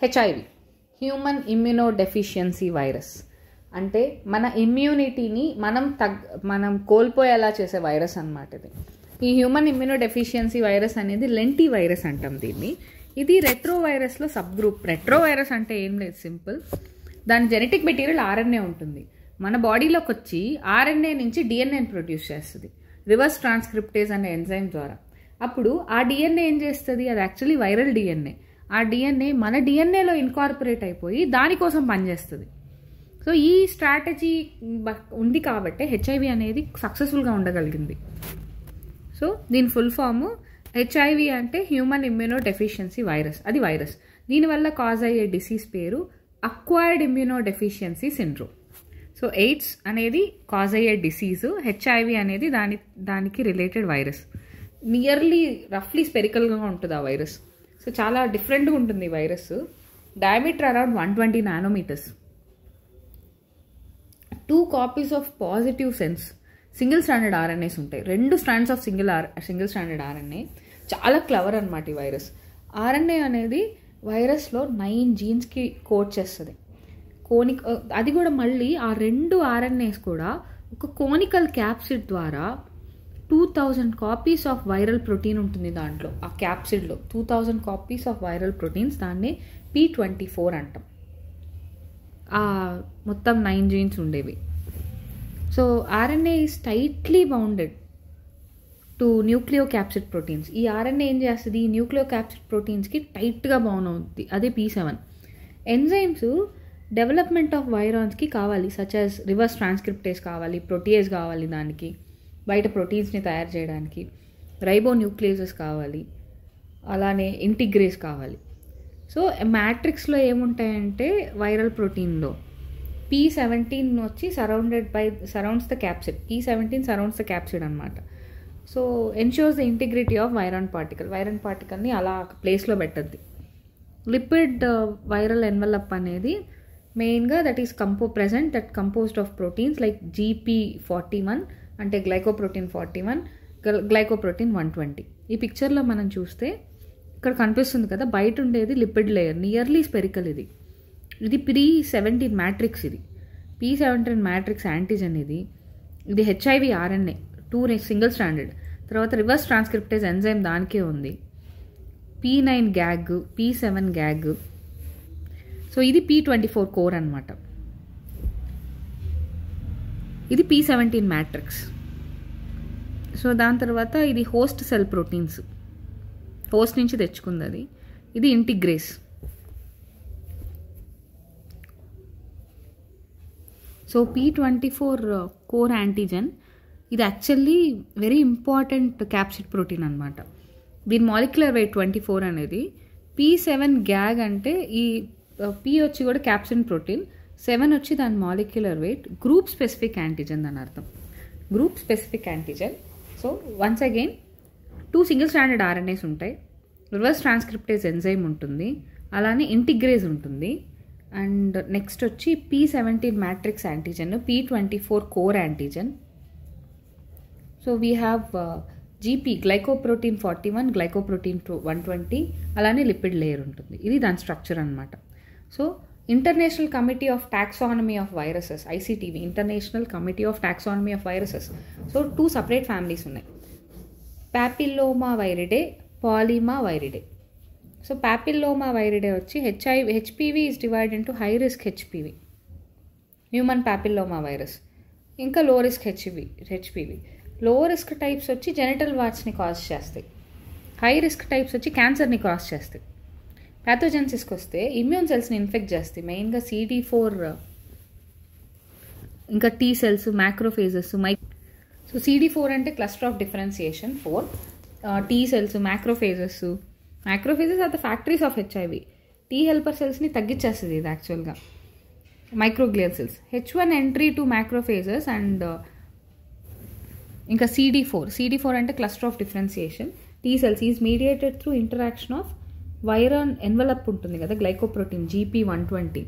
HIV, human immunodeficiency virus. అంటే మన ఇమ్యూనిటీని మనం కోల్పోయేలా చేసే వైరస్ అన్నమాట ఇది. ఈ హ్యూమన్ ఇమ్యూనోడెఫిషియన్సీ వైరస్ అనేది లెంటీ వైరస్ అంటాం దీన్ని. ఇది రెట్రో వైరస్లో సబ్ గ్రూప్. రెట్రో వైరస్ అంటే ఏం లేదు, సింపుల్. దాని జెనెటిక్ మెటీరియల్ ఆర్ఎన్ఏ ఉంటుంది. మన బాడీలోకి వచ్చి ఆర్ఎన్ఏ నుంచి డిఎన్ఏని ప్రొడ్యూస్ చేస్తుంది రివర్స్ ట్రాన్స్క్రిప్టేజ్ అనే ఎంజైమ్ ద్వారా. అప్పుడు ఆ డిఎన్ఏ ఏం చేస్తుంది, అది యాక్చువల్లీ వైరల్ డిఎన్ఏ. ఆ డిఎన్ఏ మన డిఎన్ఏలో ఇన్కార్పొరేట్ అయిపోయి దానికోసం పనిచేస్తుంది. సో ఈ స్ట్రాటజీ ఉంది కాబట్టి హెచ్ఐవి అనేది సక్సెస్ఫుల్గా ఉండగలిగింది. సో దీని ఫుల్ ఫామ్ హెచ్ఐవి అంటే హ్యూమన్ ఇమ్యూనోడెఫిషియన్సీ వైరస్. అది వైరస్. దీనివల్ల కాజ్ అయ్యే డిసీజ్ పేరు acquired immunodeficiency syndrome. So AIDS అనేది కాజ్ అయ్యే డిసీజు, హెచ్ఐవి అనేది దానికి రిలేటెడ్ వైరస్. నియర్లీ రఫ్లీ స్పెరికల్గా ఉంటుంది ఆ వైరస్. సో చాలా డిఫరెంట్గా ఉంటుంది ఈ virus. Diameter around 120 nanometres. 2 copies of positive sense single standard RNAs ఉంటాయి. 2 strands of single standard RNA. చాలా క్లవర్ అనమాట ఈ వైరస్. ఆర్ఎన్ఏ అనేది వైరస్లో 9 జీన్స్కి కోడ్ చేస్తుంది. అది కూడా మళ్ళీ ఆ 2 ఆర్ఎన్ఏస్ కూడా ఒక కోనికల్ క్యాప్సిడ్ ద్వారా 2000 కాపీస్ ఆఫ్ వైరల్ ప్రోటీన్ ఉంటుంది దాంట్లో. ఆ క్యాప్సిడ్లో 2000 కాపీస్ ఆఫ్ వైరల్ ప్రోటీన్స్, దాన్ని P24 అంటాం. మొత్తం 9 జీన్స్ ఉండేవి. So RNA is tightly bounded to nucleocapsid proteins. ఈ ఆర్ఎన్ఏ ఏం చేస్తుంది, ఈ న్యూక్లియోక్యాప్సిడ్ ప్రోటీన్స్కి టైట్గా బౌండ్ అవుతుంది. అదే P7. ఎంజైమ్స్ డెవలప్మెంట్ ఆఫ్ వైరాన్స్కి కావాలి, సచ్ యాజ్ రివర్స్ ట్రాన్స్క్రిప్టేజ్ కావాలి, ప్రోటీయేజ్ కావాలి, దానికి బయట ప్రోటీన్స్ని తయారు చేయడానికి రైబోన్యూక్లియేజెస్ కావాలి, అలానే ఇంటిగ్రేస్ కావాలి. సో మ్యాట్రిక్స్లో ఏముంటాయంటే వైరల్ ప్రోటీన్లో P17 వచ్చి surrounds the capsid. P17 surrounds the capsid అనమాట. So ensures the integrity of virion పార్టికల్ని అలా ప్లేస్లో పెట్టద్ది. లిపిడ్ వైరల్ ఎన్వలప్ అనేది మెయిన్గా that is present that composed of proteins like GP41 అంటే గ్లైకోప్రోటీన్ 41, గ్లైకోప్రోటీన్ 120. ఈ పిక్చర్లో మనం చూస్తే ఇక్కడ కనిపిస్తుంది కదా, బయట ఉండేది లిపిడ్ లేయర్, నియర్లీ స్పెరికల్. ఇది P17 మ్యాట్రిక్స్. ఇది P17 మ్యాట్రిక్స్ యాంటీజన్. ఇది హెచ్ఐవి ఆర్ఎన్ఏ 2 సింగిల్ స్టాండర్డ్. తర్వాత రివర్స్ ట్రాన్స్క్రిప్టేజ్ ఎంజైమ్ దానికే ఉంది. P9 gag, P7 gag. So ఇది P24 కోర్ అనమాట. ఇది P17 మ్యాట్రిక్స్. సో దాని తర్వాత ఇది హోస్ట్ సెల్ ప్రోటీన్స్, హోస్ట్ నుంచి తెచ్చుకుంది అది. ఇది ఇంటిగ్రేస్. సో P24 కోర్ యాంటీజన్ ఇది actually very important capsid protein అనమాట. దీని మాలిక్యులర్ వెయిట్ 24 అనేది. P7 గ్యాగ్ అంటే ఈ P వచ్చి కూడా క్యాప్సిడ్ ప్రోటీన్, 7 వచ్చి దాని molecular weight. Group specific antigen అని అర్థం. Group specific antigen. So once again 2 single standard RNAs ఉంటాయి, రివర్స్ ట్రాన్స్క్రిప్టేజ్ ఎంజైమ్ ఉంటుంది, అలానే ఇంటిగ్రేజ్ ఉంటుంది. అండ్ నెక్స్ట్ వచ్చి P17 matrix antigen, P24 core antigen. So we have GP glycoprotein 41, glycoprotein 120, అలానే lipid layer ఉంటుంది. ఇది దాని స్ట్రక్చర్ అనమాట. So international committee of taxonomy of viruses, ICTV, international committee of taxonomy of viruses. So 2 separate families ఉన్నాయి, papilloma వైరిడే, పాలిమా వైరిడే. So papilloma వైరిడే వచ్చి HPV is divide into high risk HPV, human papilloma virus, ఇంకా లో risk HPV. లో risk types వచ్చి genital వార్ట్స్ని cause చేస్తాయి, high risk types వచ్చి క్యాన్సర్ని cause చేస్తాయి. ప్యాథోజెన్సిస్కి వస్తే ఇమ్యూన్ సెల్స్ని ఇన్ఫెక్ట్ చేస్తాయి, మెయిన్గా CD4, ఇంకా T cells, macrophages. So CD4 అంటే cluster of differentiation 4, T cells, macrophages are the factories of HIV. T helper సెల్స్ని తగ్గించేస్తుంది ఇది యాక్చువల్గా, microglial cells. H1 entry to macrophages and ఇంకా CD4 అంటే cluster of differentiation. T cells is mediated through interaction of virion envelope ఉంటుంది కదా, glycoprotein GP120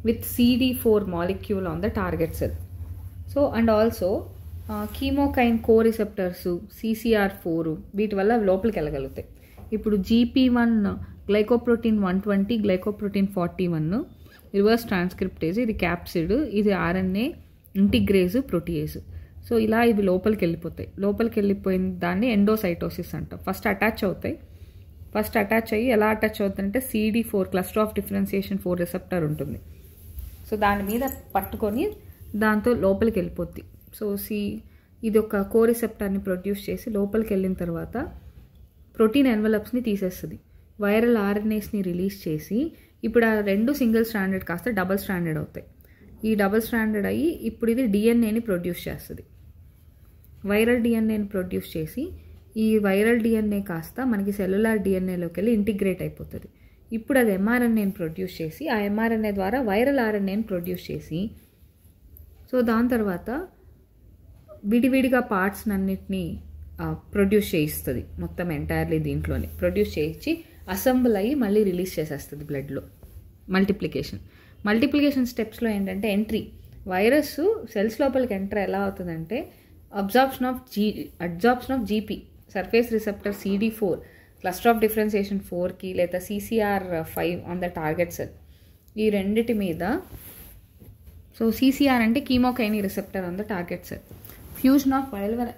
with CD4 molecule on the target cell. So and also chemokine co receptors, CCR4 వీటి వల్ల లోపలికి వెళ్ళగలుగుతాయి. ఇప్పుడు GP1 glycoprotein 120, glycoprotein 41, reverse transcriptase, ఇది capsid, ఇది RNA ఇంటిగ్రేజ్ protease. So ఇలా ఇవి లోపలికి వెళ్ళిపోతాయి. లోపలికి వెళ్ళిపోయిన దాన్ని ఎండోసైటోసిస్ అంటాం. ఫస్ట్ అటాచ్ అవుతాయి. ఫస్ట్ అటాచ్ అయ్యి ఎలా అటాచ్ అవుతుందంటే CD4 cluster of differentiation 4 receptor ఉంటుంది. సో దాని మీద పట్టుకొని దాంతో లోపలికి వెళ్ళిపోద్ది. సో ఇది ఒక కోరిసెప్టార్ని ప్రొడ్యూస్ చేసి లోపలికి వెళ్ళిన తర్వాత ప్రోటీన్ ఎన్వలప్స్ని తీసేస్తుంది. వైరల్ ఆర్ఎన్ఏస్ని రిలీజ్ చేసి ఇప్పుడు ఆ 2 సింగిల్ స్ట్రాండెడ్ కాస్త డబల్ స్ట్రాండెడ్ అవుతాయి. ఈ డబల్ స్ట్రాండెడ్ అయ్యి ఇప్పుడు ఇది డిఎన్ఏని ప్రొడ్యూస్ చేస్తుంది. వైరల్ డిఎన్ఏని ప్రొడ్యూస్ చేసి ఈ వైరల్ డిఎన్ఏ కాస్త మనకి సెల్యులార్ డిఎన్ఏలోకి వెళ్ళి ఇంటిగ్రేట్ అయిపోతుంది. ఇప్పుడు అది ఎంఆర్ఎన్ఏని ప్రొడ్యూస్ చేసి ఆ ఎంఆర్ఎన్ఏ ద్వారా వైరల్ ఆర్ఎన్ఏని ప్రొడ్యూస్ చేసి సో దాని తర్వాత విడివిడిగా పార్ట్స్ అన్నిటినీ ప్రొడ్యూస్ చేయిస్తుంది. మొత్తం ఎంటైర్లీ దీంట్లోనే ప్రొడ్యూస్ చేయించి అసెంబుల్ అయ్యి మళ్ళీ రిలీజ్ చేసేస్తుంది బ్లడ్లో. మల్టిప్లికేషన్ స్టెప్స్లో ఏంటంటే ఎంట్రీ, వైరస్ సెల్స్ లోపలికి ఎంటర్ ఎలా అవుతుందంటే absorption of GP, surface receptor CD4, cluster of differentiation 4కి లేదా CCR5 on the target cell, ఈ రెండిటి మీద. సో CCR అంటే chemokine receptor on the target cell. Fusion of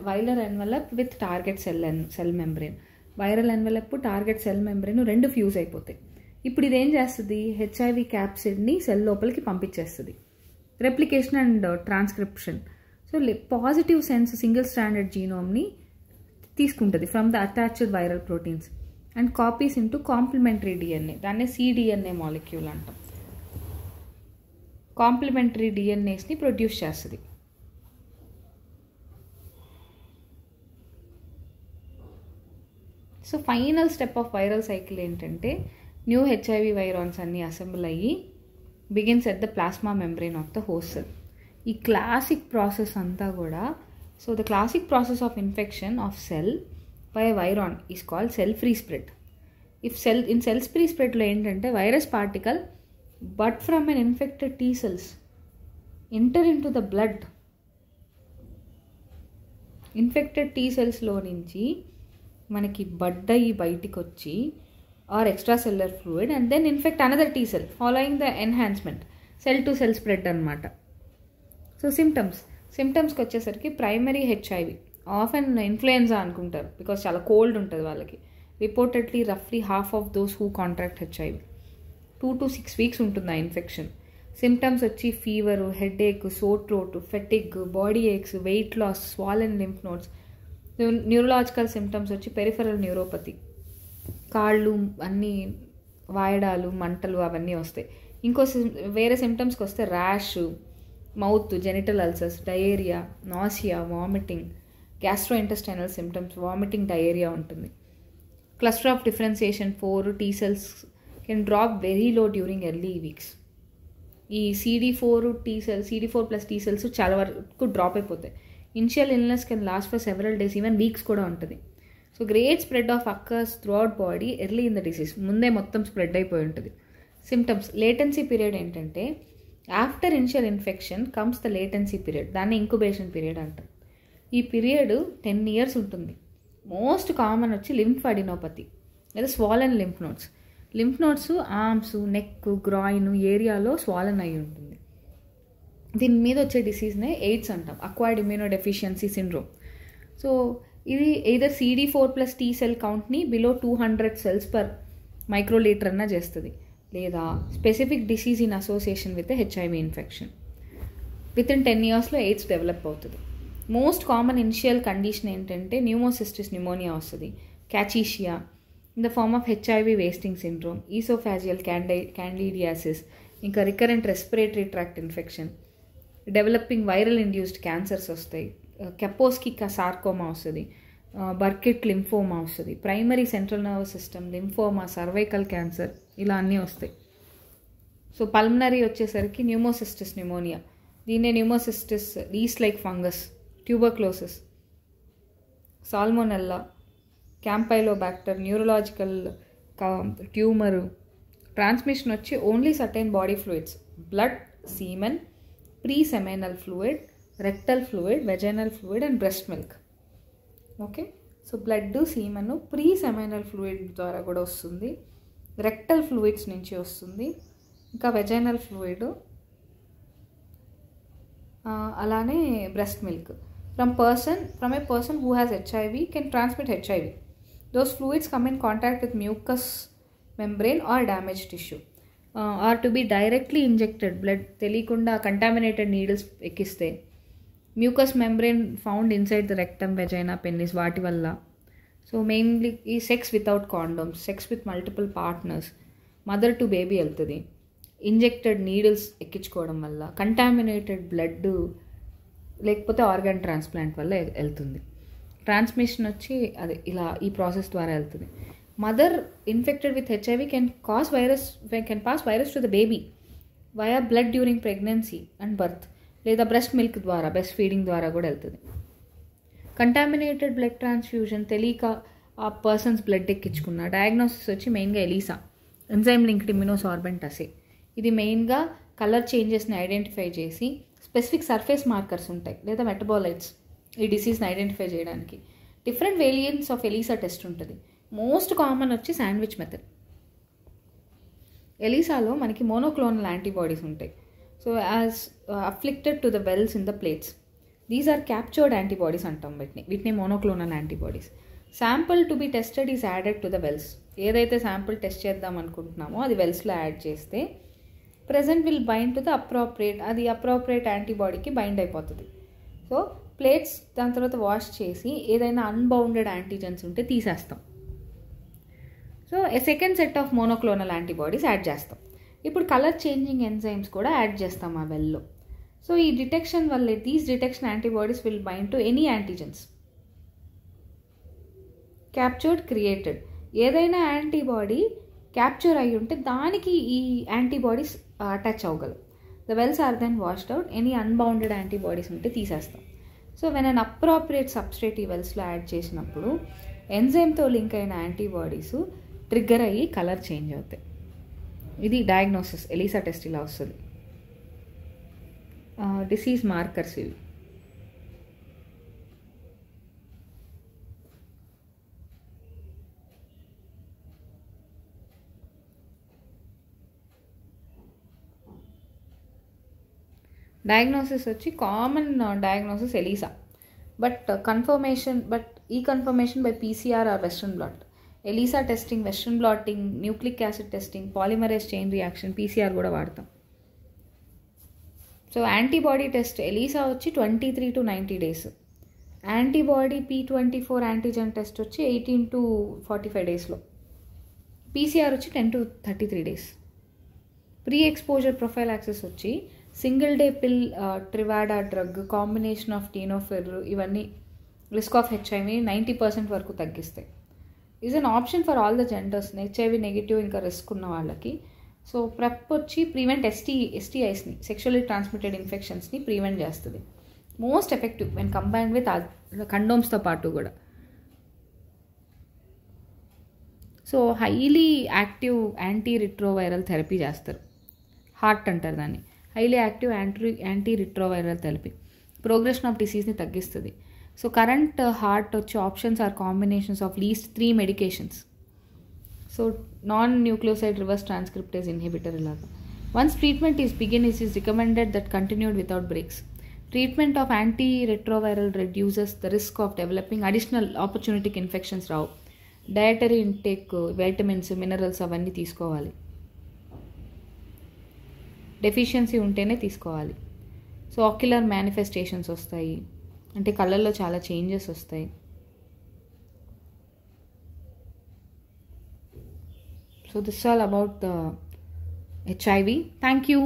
viral envelope with target cell membrane, viral envelope target cell membrane 2 fuse అయిపోతాయి. ఇప్పుడు ఇదేం చేస్తుంది, HIV క్యాప్సిడ్ని సెల్ లోపలికి పంపించేస్తుంది. Replication and transcription. So positive sense single stranded జీనోమ్ని తీసుకుంటుంది from the attached viral proteins and copies into complementary DNA, దాన్నే cDNA మాలిక్యూల్ అంటాం. కాంప్లిమెంటరీ డిఎన్ఏస్ని ప్రొడ్యూస్ చేస్తుంది. So final step of viral cycle ఏంటంటే న్యూ HIV వైరాన్స్ అన్నీ assemble అయ్యి begins at the plasma membrane of the host cell. ఈ classic process అంతా కూడా, so the classic process of infection of cell by virion is called cell free spread. In cells free స్ప్రెడ్లో ఏంటంటే virus particle but from an infected T cells enter into the blood. Infected T cellsలో నుంచి మనకి bud అయ్యి బయటికి వచ్చి or extracellular fluid and then infect another T cell following the enhancement, cell to cell spread అనమాట. So సిమ్టమ్స్కి వచ్చేసరికి primary HIV, often influenza అనుకుంటారు బికాస్ చాలా కోల్డ్ ఉంటుంది వాళ్ళకి. రిపోర్టెడ్లీ రఫ్లీ half of those who contract HIV 2 to 6 weeks ఉంటుంది ఆ ఇన్ఫెక్షన్. సిమ్టమ్స్ వచ్చి fever, headache, sore throat, fatigue, body aches, weight loss, swollen lymph nodes. Neurological symptoms వచ్చి పెరిఫెరల్ న్యూరోపతి, కాళ్ళు అన్నీ వాయడాలు, మంటలు అవన్నీ వస్తాయి. వేరే సిమ్టమ్స్కి వస్తే rash, mouth, genital ulcers, diarrhoea, nausea, vomiting, gastrointestinal symptoms, vomiting, diarrhoea ఉంటుంది. Cluster of differentiation 4 T cells can drop very low during early weeks. ఈ CD4+ T cells చాలా వరకు డ్రాప్ అయిపోతాయి. Initial illness can last for several days, even weeks కూడా ఉంటుంది. So great spread of occurs throughout body early in the disease, ముందే మొత్తం spread అయిపోయి ఉంటుంది. సిమ్టమ్స్ లేటెన్సీ పీరియడ్ ఏంటంటే after initial infection comes the latency period, దాన్ని incubation period అంటారు. ఈ పీరియడ్ 10 years ఉంటుంది. మోస్ట్ కామన్ వచ్చి లింఫ్ అడినోపతి లేదా swollen lymph nodes. Lymph nodes arms, neck, groin ఏరియాలో స్వాలెన్ అయి ఉంటుంది. దీని మీద వచ్చే డిసీజ్నే ఎయిడ్స్ అంటాం, అక్వైర్డ్ ఇమ్యూనోడెఫిషియన్సీ సిండ్రోమ్. సో ఇది ఎయిదర్ CD4+ T cell కౌంట్ని బిలో 200 cells per microliter అన్న చేస్తుంది, లేదా specific disease in association with HIV infection. Within 10 yearsలో ఎయిడ్స్ డెవలప్ అవుతుంది. మోస్ట్ కామన్ ఇనిషియల్ కండిషన్ ఏంటంటే న్యూమోసిస్టిస్ న్యూమోనియా వస్తుంది, క్యాచీషియా in the form of HIV wasting syndrome, oesophageal candidiasis, ఇంకా recurrent respiratory tract infection, developing viral induced cancers వస్తాయి, కెపోస్కి sarcoma వస్తుంది, Burkitt lymphoma వస్తుంది, primary central nervous system lymphoma, cervical cancer, ఇలా అన్నీ వస్తాయి. సో పల్మనరీ వచ్చేసరికి న్యూమోసిస్టిస్ న్యూమోనియా, దీన్నే pneumocystis yeast like fungus, tuberculosis, salmonella, campylobacter, neurological tumour. Transmission వచ్చి only certain body fluids, blood, semen, pre seminal fluid, rectal fluid, vaginal fluid and breast milk. Okay, so blood, semen, pre seminal fluid ద్వారా కూడా వస్తుంది. Rectal fluids నుంచి వస్తుంది, ఇంకా vaginal fluid, అలానే breast milk. From a person who has HIV can transmit HIV. Those fluids come in contact with mucous membrane or damage tissue or to be directly injected. Blood తెలియకుండా contaminated needles ఎక్కిస్తే mucous membrane found inside the rectum, vagina, penis వాటి వల్ల. So mainly ఈ sex without condoms, sex with multiple partners, mother to baby వెళ్తుంది. Injected needles ఎక్కించుకోవడం వల్ల, contaminated blood, లేకపోతే organ transplant వల్ల వెళ్తుంది. ట్రాన్స్మిషన్ వచ్చి అదే ఇలా ఈ ప్రాసెస్ ద్వారా వెళ్తుంది. Mother infected with HIV can pass virus to the baby via blood during pregnancy and birth, లేదా బ్రెస్ట్ మిల్క్ ద్వారా, బ్రెస్ట్ ఫీడింగ్ ద్వారా కూడా వెళ్తుంది. కంటామినేటెడ్ బ్లడ్ ట్రాన్స్ఫ్యూజన్ తెలియక ఆ పర్సన్స్ బ్లడ్ ఎక్కించుకున్న డయాగ్నోసిస్ వచ్చి మెయిన్గా ఎలీసా, ఎంజైమ్ లింక్డ్ ఇమ్యునోసార్బెంట్ అసే. ఇది మెయిన్గా కలర్ చేంజెస్ని ఐడెంటిఫై చేసి స్పెసిఫిక్ సర్ఫేస్ మార్కర్స్ ఉంటాయి లేదా మెటబాలైట్స్ ఈ డిసీజ్ని ఐడెంటిఫై చేయడానికి. Different variants of ELISA test ఉంటుంది. మోస్ట్ కామన్ వచ్చి శాండ్విచ్ మెథడ్. ఎలీసాలో మనకి మోనోక్లోనల్ యాంటీబాడీస్ ఉంటాయి. So as afflicted to the wells in the plates, these are captured antibodies అంటాం వీటిని monoclonal antibodies. Sample to be tested is added to the wells. ఏదైతే sample test చేద్దాం అనుకుంటున్నామో అది వెల్స్లో యాడ్ చేస్తే present will bind to the appropriate యాంటీబాడీకి bind అయిపోతుంది. సో ప్లేట్స్ దాని తర్వాత వాష్ చేసి ఏదైనా అన్బౌండెడ్ యాంటీజెన్స్ ఉంటే తీసేస్తాం. So second set of monoclonal antibodies add చేస్తాం. ఇప్పుడు కలర్ చేంజింగ్ ఎంజైమ్స్ కూడా యాడ్ చేస్తాం ఆ వెల్లో. సో ఈ డిటెక్షన్ వల్లే these detection antibodies will bind to any antigens captured created. ఏదైనా యాంటీబాడీ క్యాప్చర్ అయి ఉంటే దానికి ఈ యాంటీబాడీస్ అటాచ్ అవ్వగలవు. The wells are then washed out. Any unbounded antibodies ఉంటే తీసేస్తాం. So when an appropriate substrate ఈ వెల్స్లో యాడ్ చేసినప్పుడు ఎంజైమ్తో లింక్ అయిన యాంటీబాడీస్ ట్రిగ్గర్ అయ్యి కలర్ చేంజ్ అవుతాయి. ఇది డయాగ్నోసిస్. ఎలీసా టెస్ట్ ఇలా వస్తుంది. డిసీజ్ మార్కర్స్ ఇవి. డయాగ్నోసిస్ వచ్చి కామన్ డయాగ్నోసిస్ ఎలీసా, ఈ confirmation by PCR or western blot. ELISA testing, western blotting, nucleic acid testing, polymerase chain reaction, PCR కూడా వాడతాం. సో యాంటీబాడీ టెస్ట్ ఎలీసా వచ్చి 23 to 90 days. Antibody P24 antigen test వచ్చి 18 to 45 daysలో. PCR వచ్చి 10 to 33 days. Pre exposure profile access వచ్చి single day pill, Truvada drug, combination of టీనోఫెర్, ఇవన్నీ risk of HIV 90% వరకు తగ్గిస్తాయి. Is an option for all the genders, HIV negative ఇంకా risk ఉన్న వాళ్ళకి. సో ప్రెప్ వచ్చి ప్రివెంట్ ఎస్టీఐస్ని, సెక్షువల్లీ ట్రాన్స్మిటెడ్ ఇన్ఫెక్షన్స్ని ప్రివెంట్ చేస్తుంది. Most effective when combined with కండోమ్స్తో పాటు కూడా. So highly active anti retroviral therapy చేస్తారు. హార్ట్ అంటారు దాన్ని. Highly active anti retroviral therapy progression of డిసీజ్ని తగ్గిస్తుంది. సో కరెంట్ హార్ట్ వచ్చే options are combinations of least 3 medications. So non nucleoside reverse transcriptase inhibitor ఇలాగా. Once treatment is begin is recommended that continued without breaks. Treatment of anti retroviral reduces the risk of developing additional opportunistic infections రావు. Dietary intake, vitamins, minerals అవన్నీ తీసుకోవాలి. Deficiency ఉంటేనే తీసుకోవాలి. So ocular manifestations వస్తాయి, అంటే కళ్ళల్లో చాలా చేంజెస్ వస్తాయి. So this all about the HIV. Thank you.